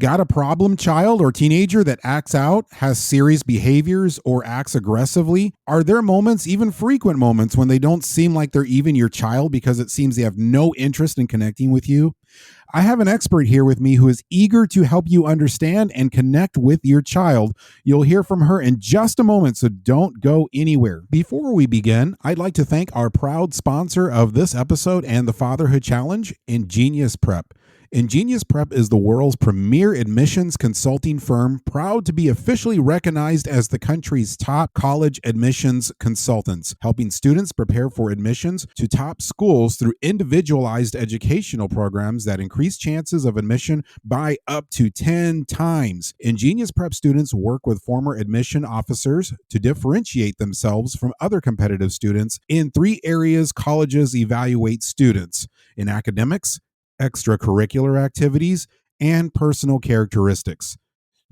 Got a problem child or teenager that acts out, has serious behaviors, or acts aggressively? Are there moments, even frequent moments, when they don't seem like they're even your child because it seems they have no interest in connecting with you? I have an expert here with me who is eager to help you understand and connect with your child. You'll hear from her in just a moment, so don't go anywhere. Before we begin, I'd like to thank our proud sponsor of this episode and the Fatherhood Challenge, Ingenious Prep. Ingenious Prep is the world's premier admissions consulting firm, proud to be officially recognized as the country's top college admissions consultants, helping students prepare for admissions to top schools through individualized educational programs that increase chances of admission by up to 10 times. Ingenious Prep students work with former admission officers to differentiate themselves from other competitive students in 3 areas colleges evaluate students: in academics, extracurricular activities, and personal characteristics.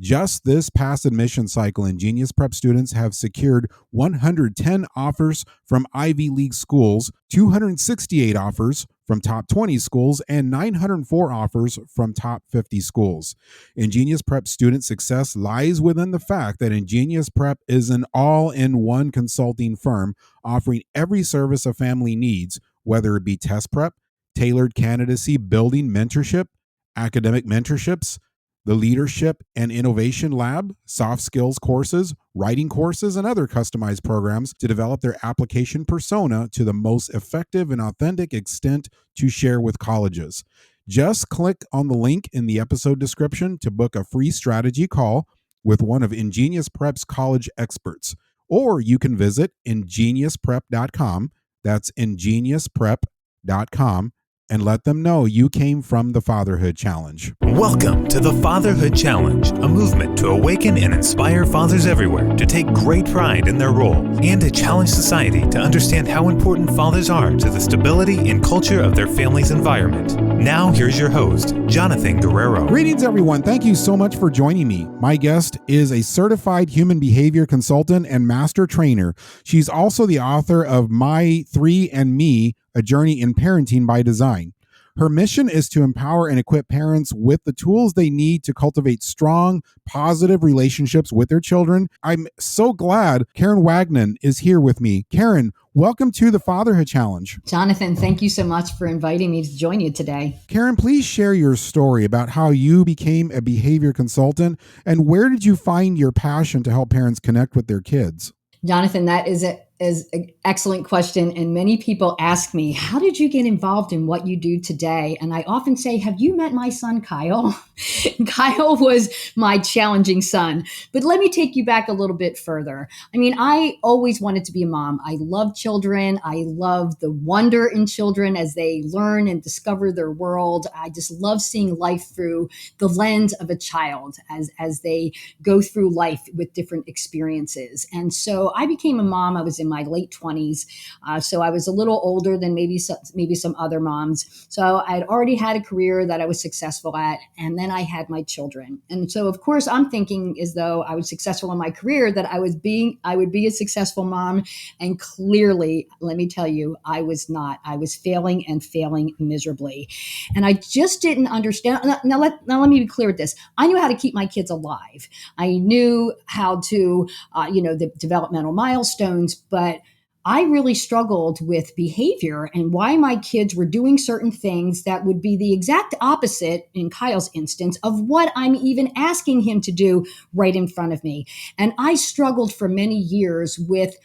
Just this past admission cycle, Ingenious Prep students have secured 110 offers from Ivy League schools, 268 offers from top 20 schools, and 904 offers from top 50 schools. Ingenious Prep student success lies within the fact that Ingenious Prep is an all-in-one consulting firm offering every service a family needs, whether it be test prep, tailored candidacy building mentorship, academic mentorships, the Leadership and Innovation Lab, soft skills courses, writing courses, and other customized programs to develop their application persona to the most effective and authentic extent to share with colleges. Just click on the link in the episode description to book a free strategy call with one of Ingenious Prep's college experts. Or you can visit ingeniusprep.com. That's ingeniusprep.com. And let them know you came from the Fatherhood Challenge. Welcome to the Fatherhood Challenge, a movement to awaken and inspire fathers everywhere to take great pride in their role and to challenge society to understand how important fathers are to the stability and culture of their family's environment. Now, here's your host, Jonathan Guerrero. Greetings, everyone. Thank you so much for joining me. My guest is a certified human behavior consultant and master trainer. She's also the author of My 3 and Me, A Journey in Parenting by Design. Her mission is to empower and equip parents with the tools they need to cultivate strong, positive relationships with their children. I'm so glad Karen Wagnon is here with me. Karen, welcome to the Fatherhood Challenge. Jonathan, thank you so much for inviting me to join you today. Karen, please share your story about how you became a behavior consultant and where did you find your passion to help parents connect with their kids? Jonathan, that is an excellent question. And many people ask me, how did you get involved in what you do today? And I often say, have you met my son, Kyle? Kyle was my challenging son. But let me take you back a little bit further. I mean, I always wanted to be a mom. I love children. I love the wonder in children as they learn and discover their world. I just love seeing life through the lens of a child as they go through life with different experiences. And so I became a mom. I was in my late 20s. So I was a little older than maybe some other moms. So I had already had a career that I was successful at. And then I had my children. And so, of course, I'm thinking as though I was successful in my career, that I would be a successful mom. And clearly, let me tell you, I was not. I was failing miserably. And I just didn't understand. Now let me be clear with this. I knew how to keep my kids alive. I knew how to, the developmental milestones, but I really struggled with behavior and why my kids were doing certain things that would be the exact opposite, in Kyle's instance, of what I'm even asking him to do right in front of me. And I struggled for many years with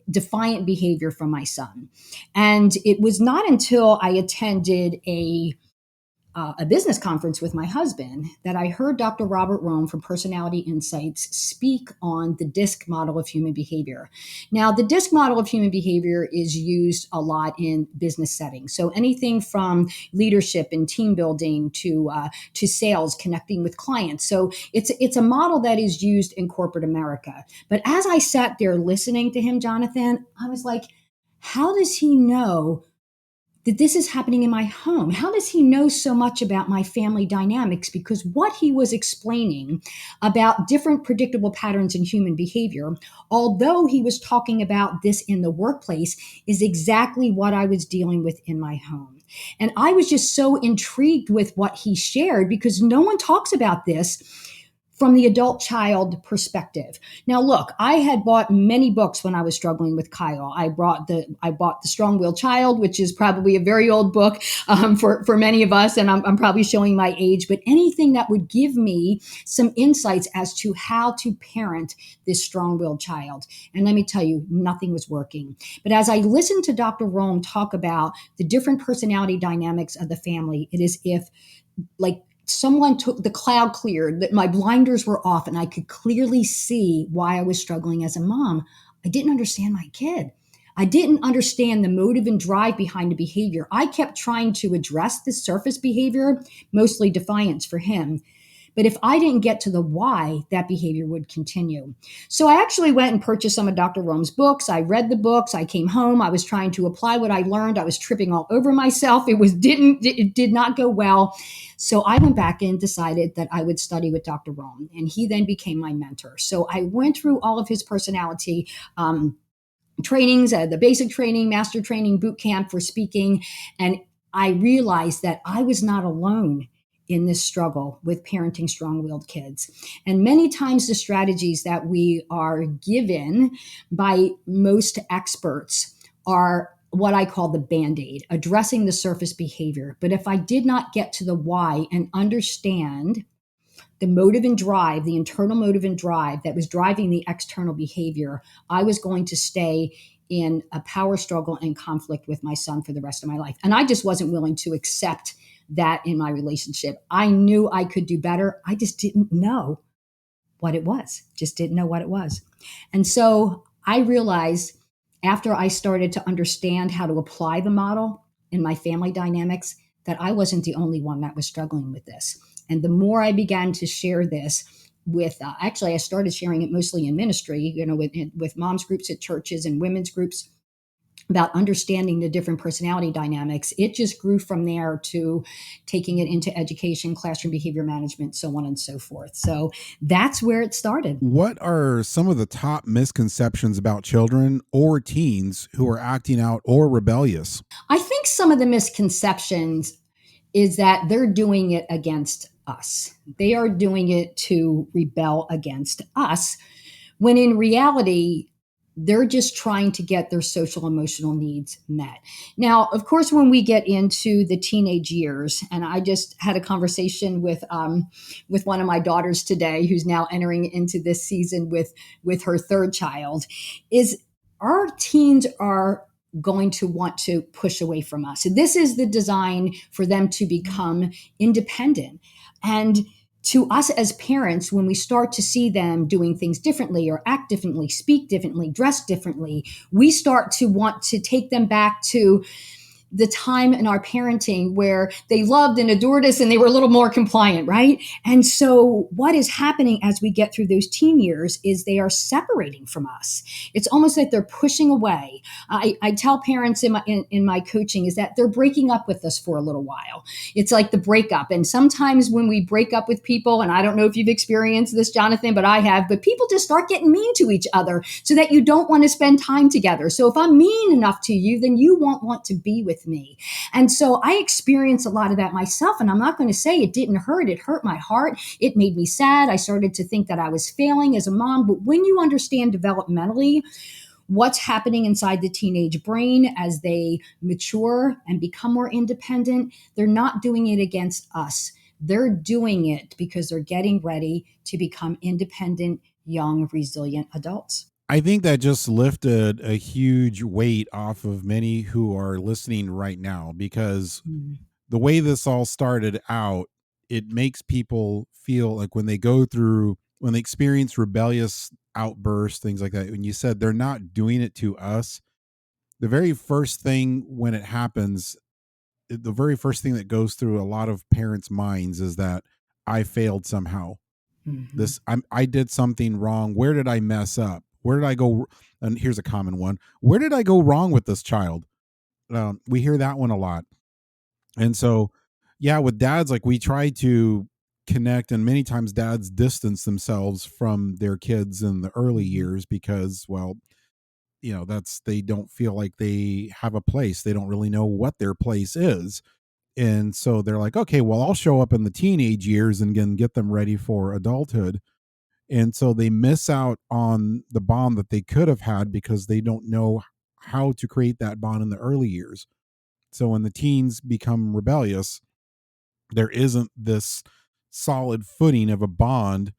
defiant behavior from my son. And it was not until I attended a business conference with my husband that I heard Dr. Robert Rohn from Personality Insights speak on the DISC model of human behavior. Now, the DISC model of human behavior is used a lot in business settings. So anything from leadership and team building to sales, connecting with clients. So it's a model that is used in corporate America. But as I sat there listening to him, Jonathan, I was like, how does he know that this is happening in my home? How does he know so much about my family dynamics? Because what he was explaining about different predictable patterns in human behavior, although he was talking about this in the workplace, is exactly what I was dealing with in my home. And I was just so intrigued with what he shared because no one talks about this from the adult child perspective. Now, look, I had bought many books when I was struggling with Kyle. I bought the Strong Willed Child, which is probably a very old book for many of us, and I'm probably showing my age. But anything that would give me some insights as to how to parent this strong willed child. And let me tell you, nothing was working. But as I listened to Dr. Rome talk about the different personality dynamics of the family, it is if like someone took the cloud cleared, that my blinders were off and I could clearly see why I was struggling as a mom. I didn't understand my kid. I didn't understand the motive and drive behind the behavior. I kept trying to address the surface behavior, mostly defiance for him. But if I didn't get to the why, that behavior would continue. So I actually went and purchased some of Dr. Rome's books. I read the books. I came home. I was trying to apply what I learned. I was tripping all over myself. It did not go well. So I went back and decided that I would study with Dr. Rome, and he then became my mentor. So I went through all of his personality trainings, the basic training, master training, boot camp for speaking, and I realized that I was not alone in this struggle with parenting strong-willed kids. And many times the strategies that we are given by most experts are what I call the Band-Aid, addressing the surface behavior. But if I did not get to the why and understand the motive and drive, the internal motive and drive that was driving the external behavior, I was going to stay in a power struggle and conflict with my son for the rest of my life. And I just wasn't willing to accept that in my relationship. I knew I could do better. I just didn't know what it was, just didn't know what it was. And so I realized after I started to understand how to apply the model in my family dynamics that I wasn't the only one that was struggling with this. And the more I began to share this with, actually, I started sharing it mostly in ministry, with moms groups at churches and women's groups about understanding the different personality dynamics. It just grew from there to taking it into education, classroom behavior management, so on and so forth. So that's where it started. What are some of the top misconceptions about children or teens who are acting out or rebellious? I think some of the misconceptions is that they're doing it against us. They are doing it to rebel against us, when in reality, they're just trying to get their social emotional needs met. Now, of course, when we get into the teenage years, and I just had a conversation with one of my daughters today, who's now entering into this season with her third child, is our teens are going to want to push away from us. So this is the design for them to become independent. And to us as parents, when we start to see them doing things differently or act differently, speak differently, dress differently, we start to want to take them back to the time in our parenting where they loved and adored us and they were a little more compliant, right? And so what is happening as we get through those teen years is they are separating from us. It's almost like they're pushing away. I tell parents in my coaching is that they're breaking up with us for a little while. It's like the breakup. And sometimes when we break up with people, and I don't know if you've experienced this, Jonathan, but I have, but people just start getting mean to each other so that you don't want to spend time together. So if I'm mean enough to you, then you won't want to be with me. And so I experienced a lot of that myself. And I'm not going to say it didn't hurt. It hurt my heart. It made me sad. I started to think that I was failing as a mom. But when you understand developmentally what's happening inside the teenage brain as they mature and become more independent, they're not doing it against us. They're doing it because they're getting ready to become independent, young, resilient adults. I think that just lifted a huge weight off of many who are listening right now, because Mm. the way this all started out, it makes people feel like when they experience rebellious outbursts, things like that, when you said they're not doing it to us, the very first thing when it happens, the very first thing that goes through a lot of parents' minds is that I failed somehow. Mhm. I did something wrong. Where did I mess up? Where did I go? And here's a common one: where did I go wrong with this child? We hear that one a lot. And so, yeah, with dads, like, we try to connect, and many times dads distance themselves from their kids in the early Mhm. years because, well, that's, they don't feel like they have a place. They don't really know what their place is. And so they're like, okay, well, I'll show up in the teenage years and again get them ready for adulthood. And so they miss out on the bond that they could have had because they don't know how to create that bond in the early years. So when the teens become rebellious, there isn't this solid footing of a bond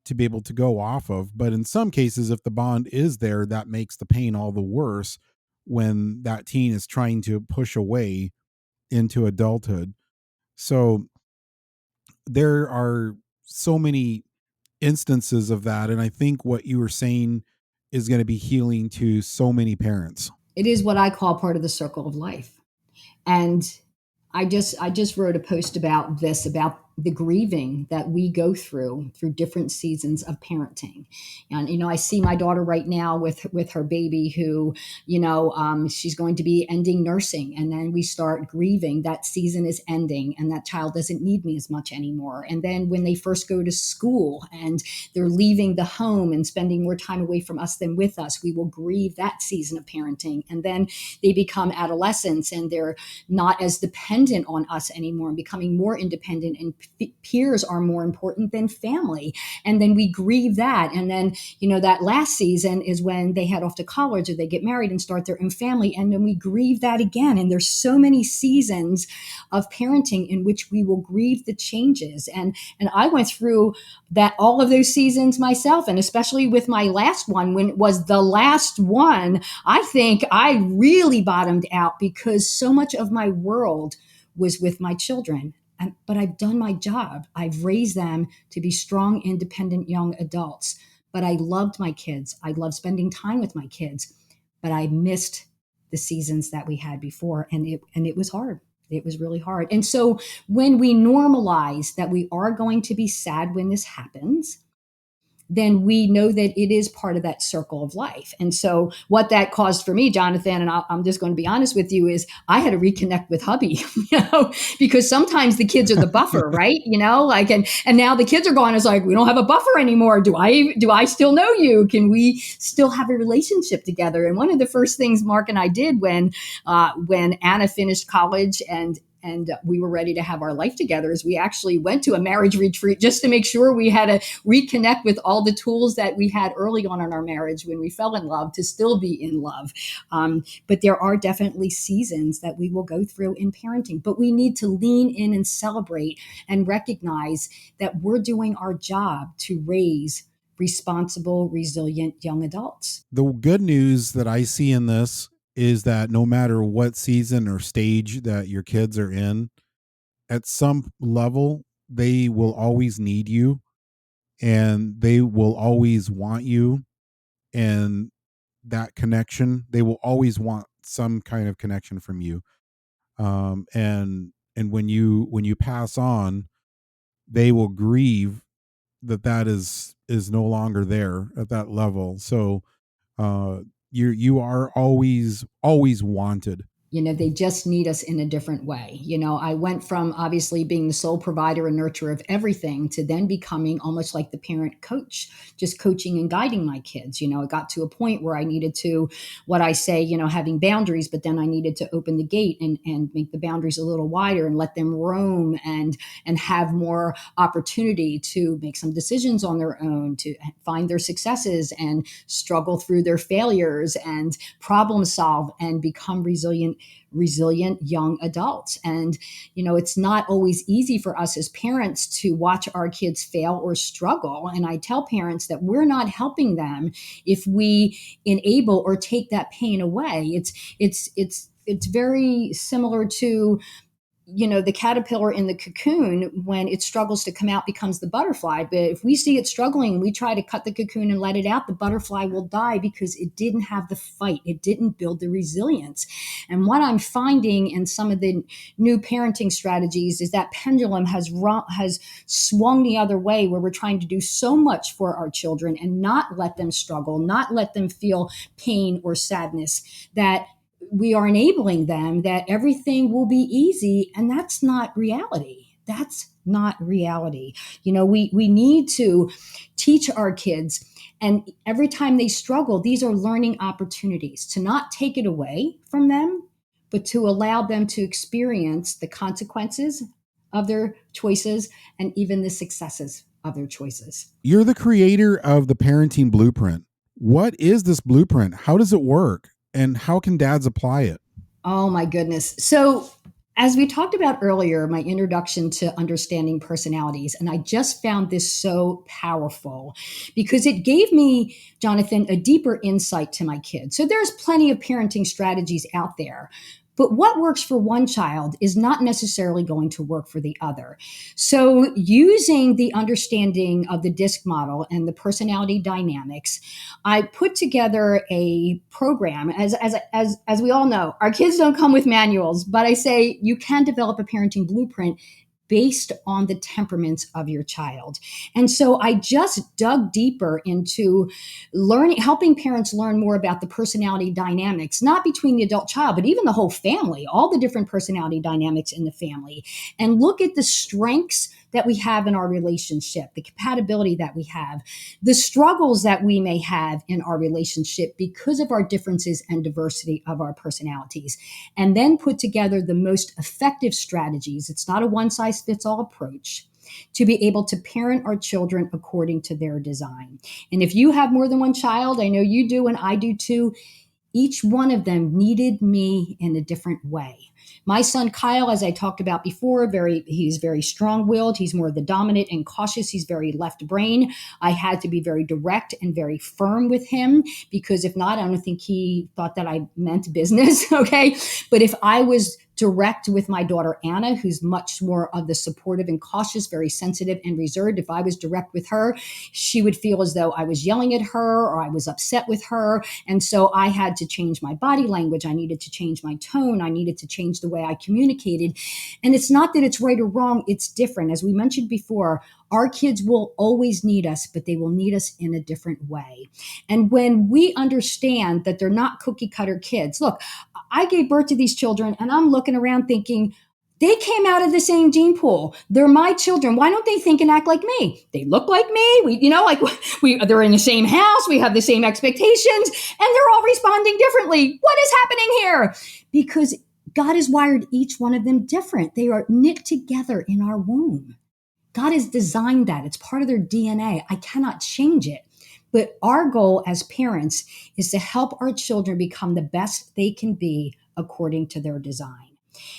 to be able to go off of. But in some cases, if the bond is there, that makes the pain all the worse when that teen is trying to push away into adulthood. So there are so many instances of that. And I think what you were saying is going to be healing to so many parents. It is what I call part of the circle of life. And I just wrote a post about this, about the grieving that we go through different seasons of parenting. And I see my daughter right now with her baby, who she's going to be ending nursing, and then we start grieving that season is ending and that child doesn't need me as much anymore. And then when they first go to school and they're leaving the home and spending more time away from us than with us, we will grieve that season of parenting. And then they become adolescents and they're not as dependent on us anymore and becoming more independent, and peers are more important than family. And then we grieve that. And then, that last season is when they head off to college or they get married and start their own family. And then we grieve that again. And there's so many seasons of parenting in which we will grieve the changes. And I went through that, all of those seasons myself. And especially with my last one, when it was the last one, I think I really bottomed out because so much of my world was with my children. But I've done my job. I've raised them to be strong, independent young adults. But I loved my kids. I loved spending time with my kids. But I missed the seasons that we had before. And it was hard. It was really hard. And so when we normalize that we are going to be sad when this happens, then we know that it is part of that circle of life. And so what that caused for me, Jonathan, and I'm just going to be honest with you, is I had to reconnect with hubby, because sometimes the kids are the buffer, right? And now the kids are gone. It's like, we don't have a buffer anymore. Do I still know you? Can we still have a relationship together? And one of the first things Mark and I did when Anna finished college and we were ready to have our life together, is we actually went to a marriage retreat just to make sure we had to reconnect with all the tools that we had early on in our marriage when we fell in love to still be in love. But there are definitely seasons that we will go through in parenting, but we need to lean in and celebrate and recognize that we're doing our job to raise responsible, resilient young adults. The good news that I see in this is that no matter what season or stage that your kids are in, at some level, they will always need you and they will always want you. And that connection, they will always want some kind of connection from you. And when you pass on, they will grieve that is no longer there at that level. So uh you are always wanted. They just need us in a different way. I went from obviously being the sole provider and nurturer of everything to then becoming almost like the parent coach, just coaching and guiding my kids. It got to a point where I needed to, what I say, having boundaries, but then I needed to open the gate and make the boundaries a little wider and let them roam and have more opportunity to make some decisions on their own, to find their successes and struggle through their failures and problem solve and become resilient young adults. And it's not always easy for us as parents to watch our kids fail or struggle. And I tell parents that we're not helping them if we enable or take that pain away. It's very similar to the caterpillar in the cocoon. When it struggles to come out, becomes the butterfly. But if we see it struggling, we try to cut the cocoon and let it out, the butterfly will die because it didn't have the fight. It didn't build the resilience. And what I'm finding in some of the new parenting strategies is that pendulum has swung the other way, where we're trying to do so much for our children and not let them struggle, not let them feel pain or sadness, that we are enabling them that everything will be easy. And that's not reality. That's not reality. We need to teach our kids And every time they struggle, these are learning opportunities to not take it away from them, but to allow them to experience the consequences of their choices and even the successes of their choices. You're the creator of the parenting blueprint. What is this blueprint? How does it work? And how can dads apply it? Oh my goodness. So, as we talked about earlier, my introduction to understanding personalities, and I just found this so powerful because it gave me, Jonathan, a deeper insight to my kids. So, there's plenty of parenting strategies out there. But what works for one child is not necessarily going to work for the other. So, using the understanding of the DISC model and the personality dynamics, I put together a program. As we all know, our kids don't come with manuals, but I say you can develop a parenting blueprint based on the temperaments of your child. And so I just dug deeper into learning, helping parents learn more about the personality dynamics, not between the adult child, but even the whole family, all the different personality dynamics in the family, and look at the strengths that we have in our relationship, the compatibility that we have, the struggles that we may have in our relationship because of our differences and diversity of our personalities, and then put together the most effective strategies. It's not a one size fits all approach to be able to parent our children according to their design. And if you have more than one child, I know you do and I do too, each one of them needed me in a different way. My son Kyle, as I talked about before, he's very strong-willed. He's more the dominant and cautious. He's very left brain. I had to be very direct and very firm with him because if not, I don't think he thought that I meant business. Okay. But if I was direct with my daughter Anna, who's much more of the supportive and cautious, very sensitive and reserved, if I was direct with her, she would feel as though I was yelling at her or I was upset with her. And so I had to change my body language. I needed to change my tone. I needed to change the way I communicated. And it's not that it's right or wrong. It's different. As we mentioned before, our kids will always need us, but they will need us in a different way. And when we understand that they're not cookie cutter kids, look, I gave birth to these children and I'm looking around thinking, they came out of the same gene pool. They're my children. Why don't they think and act like me? They look like me. They're in the same house. We have the same expectations and they're all responding differently. What is happening here? Because God has wired each one of them different. They are knit together in our womb. God has designed that. It's part of their DNA. I cannot change it. But our goal as parents is to help our children become the best they can be according to their design.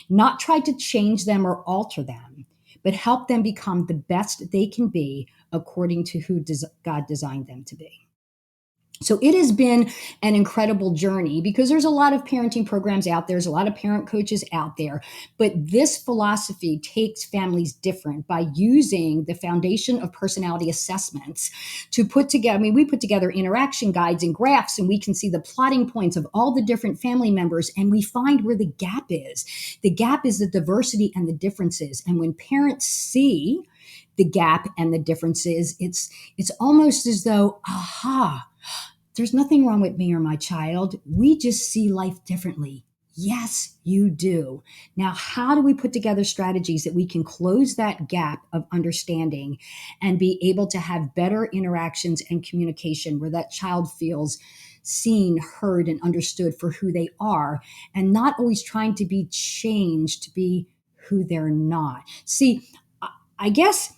Not try to change them or alter them, but help them become the best they can be according to who God designed them to be. So it has been an incredible journey because there's a lot of parenting programs out there. There's a lot of parent coaches out there. But this philosophy takes families different by using the foundation of personality assessments to put together, we put together interaction guides and graphs, and we can see the plotting points of all the different family members, and we find where the gap is. The gap is the diversity and the differences. And when parents see the gap and the differences, it's almost as though, aha, there's nothing wrong with me or my child. We just see life differently. Yes, you do. Now, how do we put together strategies that we can close that gap of understanding and be able to have better interactions and communication where that child feels seen, heard, and understood for who they are and not always trying to be changed to be who they're not? See, I guess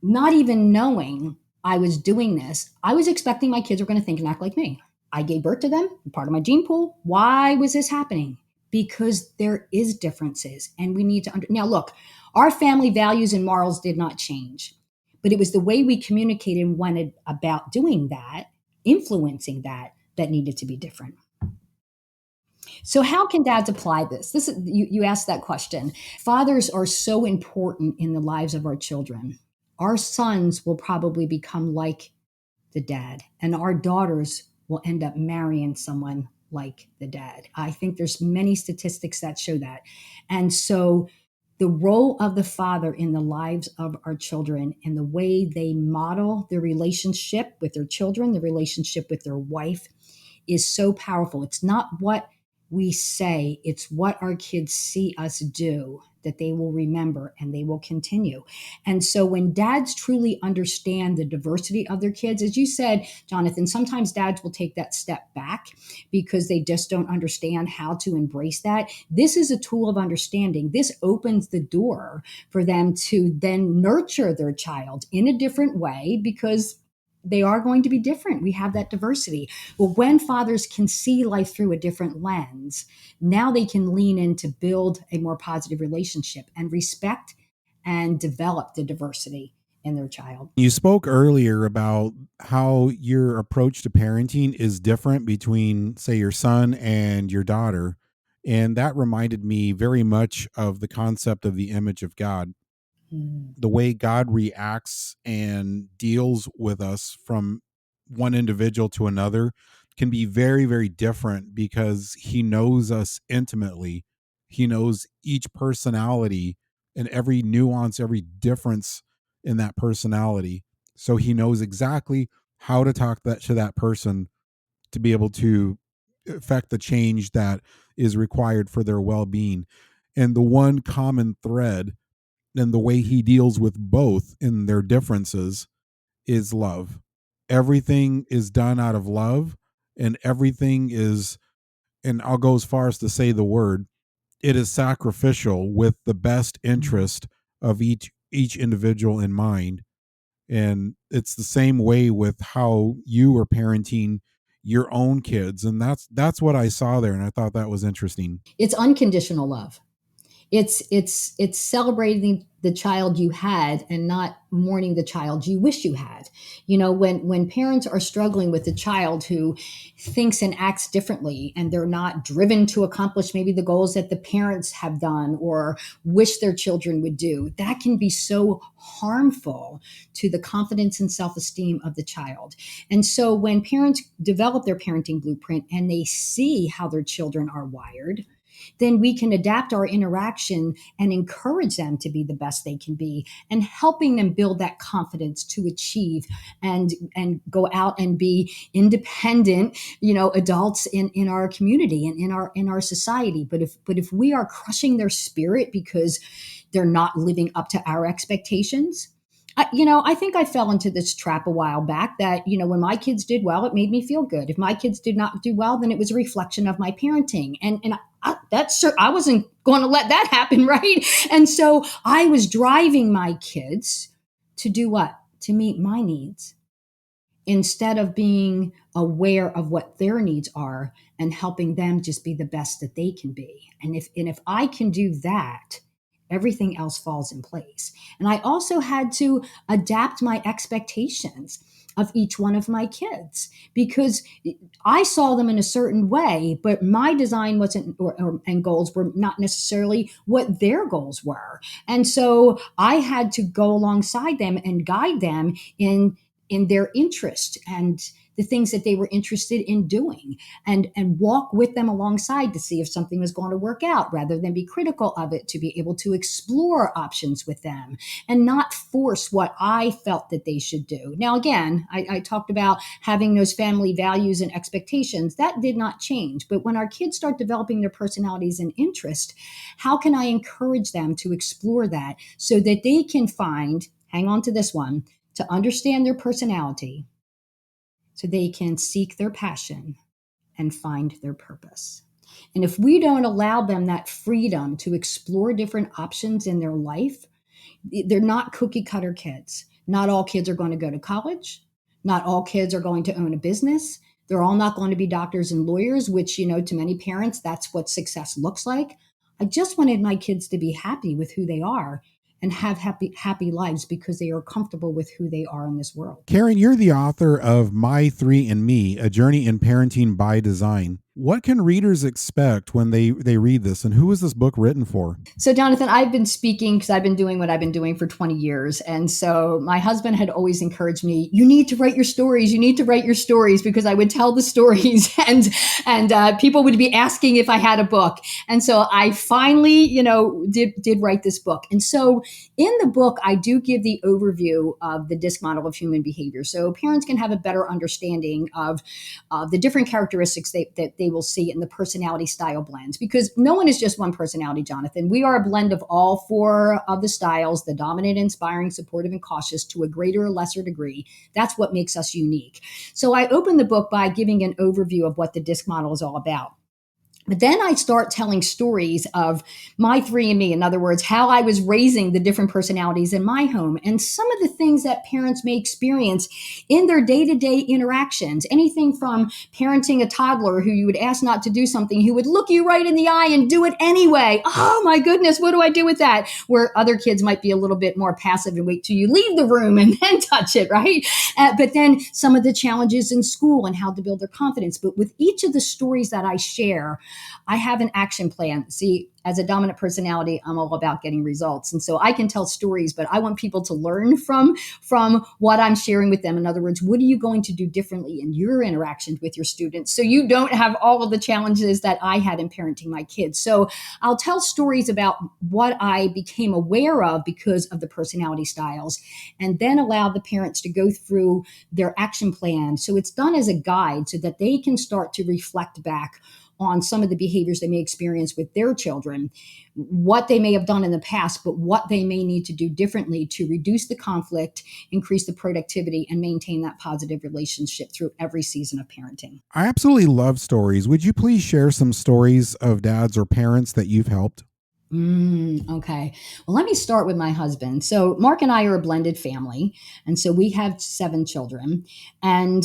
not even knowing I was doing this, I was expecting my kids were going to think and act like me. I gave birth to them, part of my gene pool. Why was this happening? Because there is differences and we need to now look, our family values and morals did not change, but it was the way we communicated and went about doing that, influencing that needed to be different. So how can dads apply this? This is, you asked that question. Fathers are so important in the lives of our children. Our sons will probably become like the dad, and our daughters will end up marrying someone like the dad. I think there's many statistics that show that. And so the role of the father in the lives of our children and the way they model their relationship with their children, the relationship with their wife is so powerful. It's not what we say it's what our kids see us do that they will remember and they will continue. And so when dads truly understand the diversity of their kids, as you said, Jonathan, sometimes dads will take that step back because they just don't understand how to embrace that. This is a tool of understanding. This opens the door for them to then nurture their child in a different way because they are going to be different. We have that diversity. Well, when fathers can see life through a different lens, now they can lean in to build a more positive relationship and respect and develop the diversity in their child. You spoke earlier about how your approach to parenting is different between, say, your son and your daughter. And that reminded me very much of the concept of the image of God. Mm. The way God reacts and deals with us from one individual to another can be very, very different because he knows us intimately. He knows each personality and every nuance, every difference in that personality. So he knows exactly how to talk to that person to be able to affect the change that is required for their well-being. And the one common thread and the way he deals with both in their differences is love. Everything is done out of love, and everything is, and I'll go as far as to say the word, it is sacrificial with the best interest of each individual in mind. And it's the same way with how you are parenting your own kids, and that's what I saw there, and I thought that was interesting. It's unconditional love. It's celebrating the child you had and not mourning the child you wish you had. You know, when parents are struggling with a child who thinks and acts differently and they're not driven to accomplish maybe the goals that the parents have done or wish their children would do, that can be so harmful to the confidence and self-esteem of the child. And so when parents develop their parenting blueprint and they see how their children are wired, then we can adapt our interaction and encourage them to be the best they can be and helping them build that confidence to achieve and go out and be independent, adults in our community and in our society. But if we are crushing their spirit because they're not living up to our expectations, I think I fell into this trap a while back that, when my kids did well, it made me feel good. If my kids did not do well, then it was a reflection of my parenting. And I wasn't going to let that happen, right? And so I was driving my kids to do what? To meet my needs instead of being aware of what their needs are and helping them just be the best that they can be. And if I can do that, everything else falls in place. And I also had to adapt my expectations of each one of my kids because I saw them in a certain way, but my design wasn't and goals were not necessarily what their goals were. And so I had to go alongside them and guide them in their interest and the things that they were interested in doing and walk with them alongside to see if something was going to work out rather than be critical of it, to be able to explore options with them and not force what I felt that they should do. Now, again, I talked about having those family values and expectations. That did not change. But when our kids start developing their personalities and interest, how can I encourage them to explore that so that they can find, hang on to this one, to understand their personality so they can seek their passion and find their purpose. And if we don't allow them that freedom to explore different options in their life, they're not cookie cutter kids. Not all kids are going to go to college. Not all kids are going to own a business. They're all not going to be doctors and lawyers, which, to many parents, that's what success looks like. I just wanted my kids to be happy with who they are and have happy lives because they are comfortable with who they are in this world. Karen, you're the author of My Three and Me, A Journey in Parenting by Design. What can readers expect when they read this, and who is this book written for? So, Jonathan, I've been speaking because I've been doing what I've been doing for 20 years. And so my husband had always encouraged me, you need to write your stories. You need to write your stories, because I would tell the stories and people would be asking if I had a book. And so I finally, did write this book. And so in the book, I do give the overview of the DISC model of human behavior. So parents can have a better understanding of the different characteristics that they they will see in the personality style blends, because no one is just one personality, Jonathan. We are a blend of all four of the styles: the dominant, inspiring, supportive, and cautious, to a greater or lesser degree. That's what makes us unique. So I open the book by giving an overview of what the DISC model is all about. But then I start telling stories of my 3 and me. In other words, how I was raising the different personalities in my home, and some of the things that parents may experience in their day-to-day interactions. Anything from parenting a toddler who you would ask not to do something, who would look you right in the eye and do it anyway. Oh my goodness, what do I do with that? Where other kids might be a little bit more passive and wait till you leave the room and then touch it, right? But then some of the challenges in school and how to build their confidence. But with each of the stories that I share, I have an action plan. See, as a dominant personality, I'm all about getting results. And so I can tell stories, but I want people to learn from what I'm sharing with them. In other words, what are you going to do differently in your interactions with your students so you don't have all of the challenges that I had in parenting my kids? So I'll tell stories about what I became aware of because of the personality styles, and then allow the parents to go through their action plan. So it's done as a guide so that they can start to reflect back on some of the behaviors they may experience with their children, what they may have done in the past, but what they may need to do differently to reduce the conflict, increase the productivity, and maintain that positive relationship through every season of parenting. I absolutely love stories. Would you please share some stories of dads or parents that you've helped? Okay. Well, let me start with my husband. So Mark and I are a blended family, and so we have 7 children. And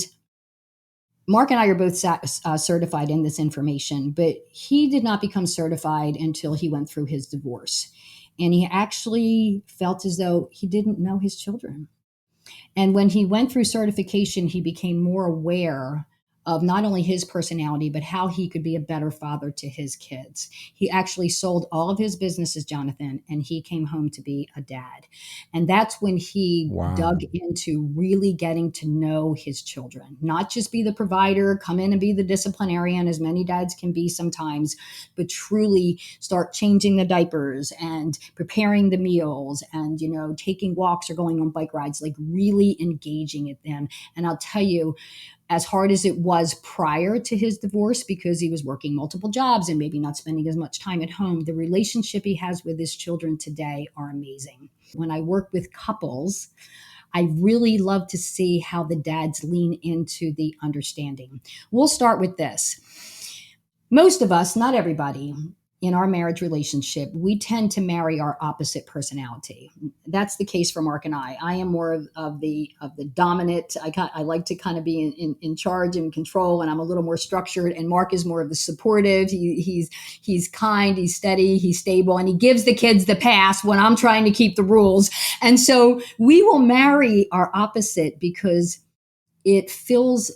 Mark and I are both certified in this information, but he did not become certified until he went through his divorce. And he actually felt as though he didn't know his children. And when he went through certification, he became more aware of not only his personality, but how he could be a better father to his kids. He actually sold all of his businesses, Jonathan, and he came home to be a dad. And that's when he Wow. dug into really getting to know his children, not just be the provider, come in and be the disciplinarian, as many dads can be sometimes, but truly start changing the diapers and preparing the meals and, taking walks or going on bike rides, like really engaging with them. And I'll tell you, as hard as it was prior to his divorce, because he was working multiple jobs and maybe not spending as much time at home, the relationship he has with his children today are amazing. When I work with couples, I really love to see how the dads lean into the understanding. We'll start with this. Most of us, not everybody, in our marriage relationship, we tend to marry our opposite personality. That's the case for Mark and I. I am more of the dominant. I like to kind of be in charge and control, and I'm a little more structured. And Mark is more of the supportive. He's kind, he's steady, he's stable, and he gives the kids the pass when I'm trying to keep the rules. And so we will marry our opposite because it fills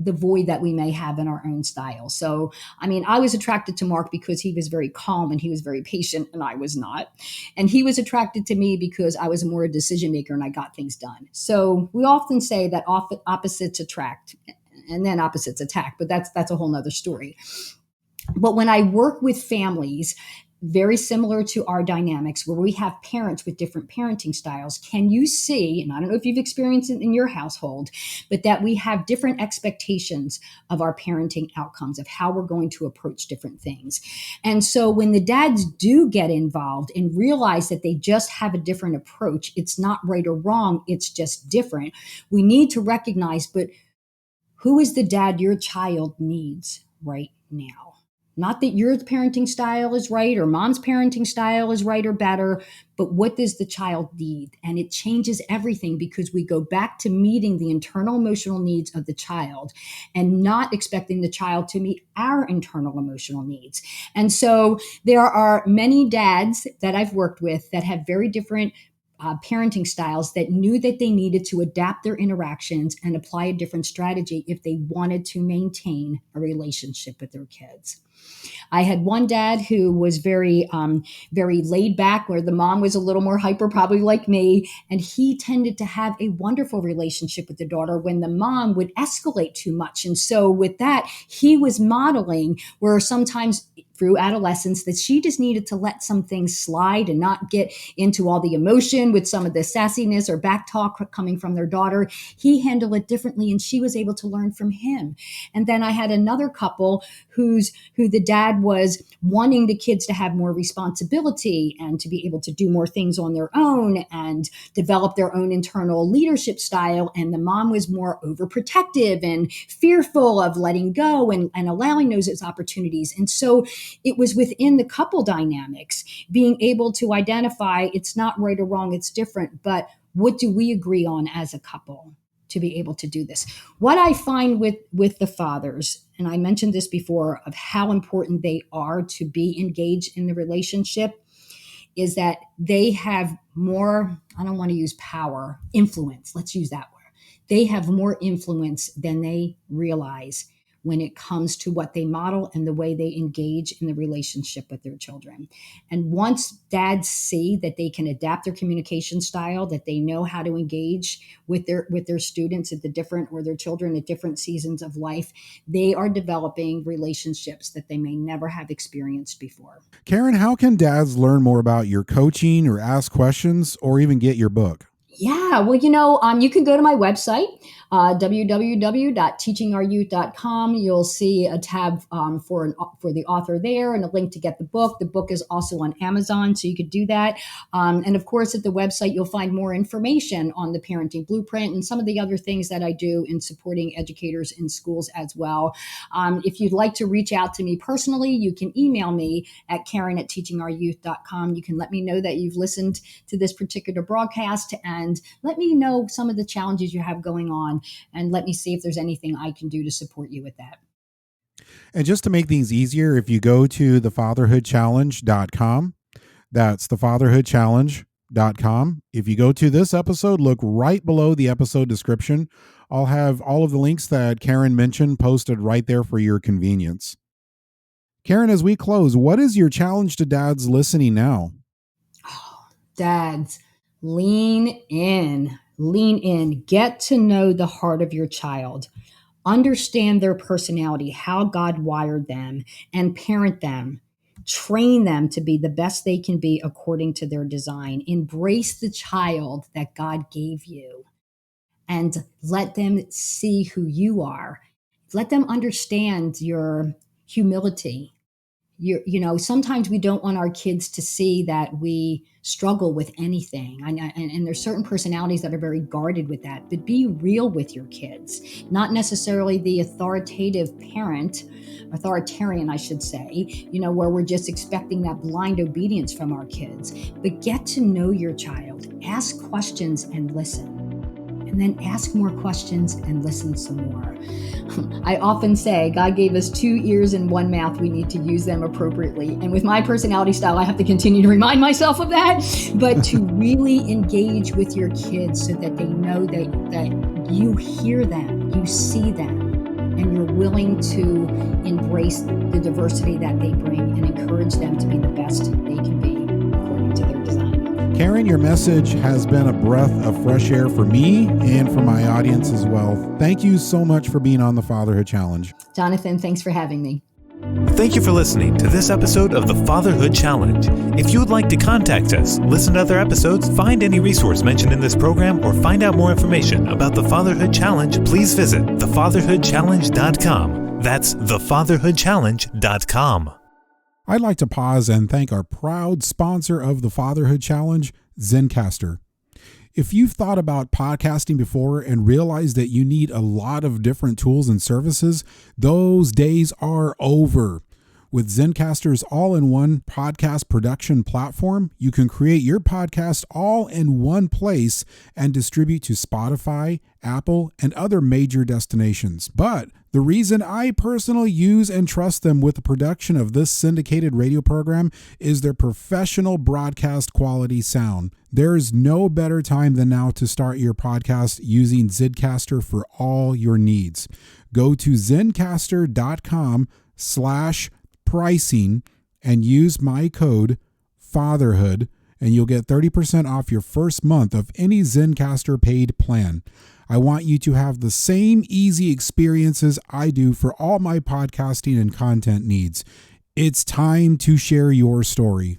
the void that we may have in our own style. So, I was attracted to Mark because he was very calm and he was very patient, and I was not. And he was attracted to me because I was more a decision maker and I got things done. So we often say that opposites attract and then opposites attack, but that's a whole nother story. But when I work with families, very similar to our dynamics, where we have parents with different parenting styles, can you see, and I don't know if you've experienced it in your household, but that we have different expectations of our parenting outcomes, of how we're going to approach different things. And so when the dads do get involved and realize that they just have a different approach, it's not right or wrong, it's just different. We need to recognize, but who is the dad your child needs right now? Not that your parenting style is right or mom's parenting style is right or better, but what does the child need? And it changes everything, because we go back to meeting the internal emotional needs of the child and not expecting the child to meet our internal emotional needs. And so there are many dads that I've worked with that have very different parenting styles, that knew that they needed to adapt their interactions and apply a different strategy if they wanted to maintain a relationship with their kids. I had one dad who was very laid back, where the mom was a little more hyper, probably like me. And he tended to have a wonderful relationship with the daughter when the mom would escalate too much. And so with that, he was modeling where sometimes through adolescence that she just needed to let some things slide and not get into all the emotion with some of the sassiness or back talk coming from their daughter. He handled it differently, and she was able to learn from him. And then I had another couple who the dad was wanting the kids to have more responsibility and to be able to do more things on their own and develop their own internal leadership style. And the mom was more overprotective and fearful of letting go and allowing those as opportunities. And so it was within the couple dynamics, being able to identify it's not right or wrong, it's different, but what do we agree on as a couple to be able to do this? What I find with the fathers, and I mentioned this before, of how important they are to be engaged in the relationship, is that they have more, I don't want to use power, influence. Let's use that word. They have more influence than they realize when it comes to what they model and the way they engage in the relationship with their children. And once dads see that they can adapt their communication style, that they know how to engage with their students at the different, or their children at different seasons of life, they are developing relationships that they may never have experienced before. Karen, how can dads learn more about your coaching or ask questions or even get your book? Yeah, well, you can go to my website, www.teachingouryouth.com. You'll see a tab for the author there and a link to get the book. The book is also on Amazon, so you could do that. And of course, at the website, you'll find more information on the parenting blueprint and some of the other things that I do in supporting educators in schools as well. If you'd like to reach out to me personally, you can email me at Karen@teachingouryouth.com. You can let me know that you've listened to this particular broadcast, and let me know some of the challenges you have going on, and let me see if there's anything I can do to support you with that. And just to make things easier, if you go to thefatherhoodchallenge.com, that's thefatherhoodchallenge.com. If you go to this episode, look right below the episode description. I'll have all of the links that Karen mentioned posted right there for your convenience. Karen, as we close, what is your challenge to dads listening now? Oh, dads, lean in, get to know the heart of your child, understand their personality, how God wired them, and parent them. Train them to be the best they can be according to their design. Embrace the child that God gave you and let them see who you are. Let them understand your humility. Sometimes we don't want our kids to see that we struggle with anything. And there's certain personalities that are very guarded with that. But be real with your kids, not necessarily the authoritarian, I should say, where we're just expecting that blind obedience from our kids. But get to know your child, ask questions and listen. And then ask more questions and listen some more. I often say God gave us 2 ears and 1 mouth. We need to use them appropriately. And with my personality style, I have to continue to remind myself of that. But to really engage with your kids so that they know that you hear them, you see them, and you're willing to embrace the diversity that they bring and encourage them to be the best they can be according to their design. Karen, your message has been a breath of fresh air for me and for my audience as well. Thank you so much for being on the Fatherhood Challenge. Jonathan, thanks for having me. Thank you for listening to this episode of the Fatherhood Challenge. If you would like to contact us, listen to other episodes, find any resource mentioned in this program, or find out more information about the Fatherhood Challenge, please visit thefatherhoodchallenge.com. That's thefatherhoodchallenge.com. I'd like to pause and thank our proud sponsor of the Fatherhood Challenge, Zencastr. If you've thought about podcasting before and realized that you need a lot of different tools and services, those days are over. With Zencastr's all-in-one podcast production platform, you can create your podcast all in one place and distribute to Spotify, Apple, and other major destinations. But the reason I personally use and trust them with the production of this syndicated radio program is their professional broadcast quality sound. There is no better time than now to start your podcast using Zencastr for all your needs. Go to zencastr.com/pricing and use my code FATHERHOOD and you'll get 30% off your first month of any Zencastr paid plan. I want you to have the same easy experiences I do for all my podcasting and content needs. It's time to share your story.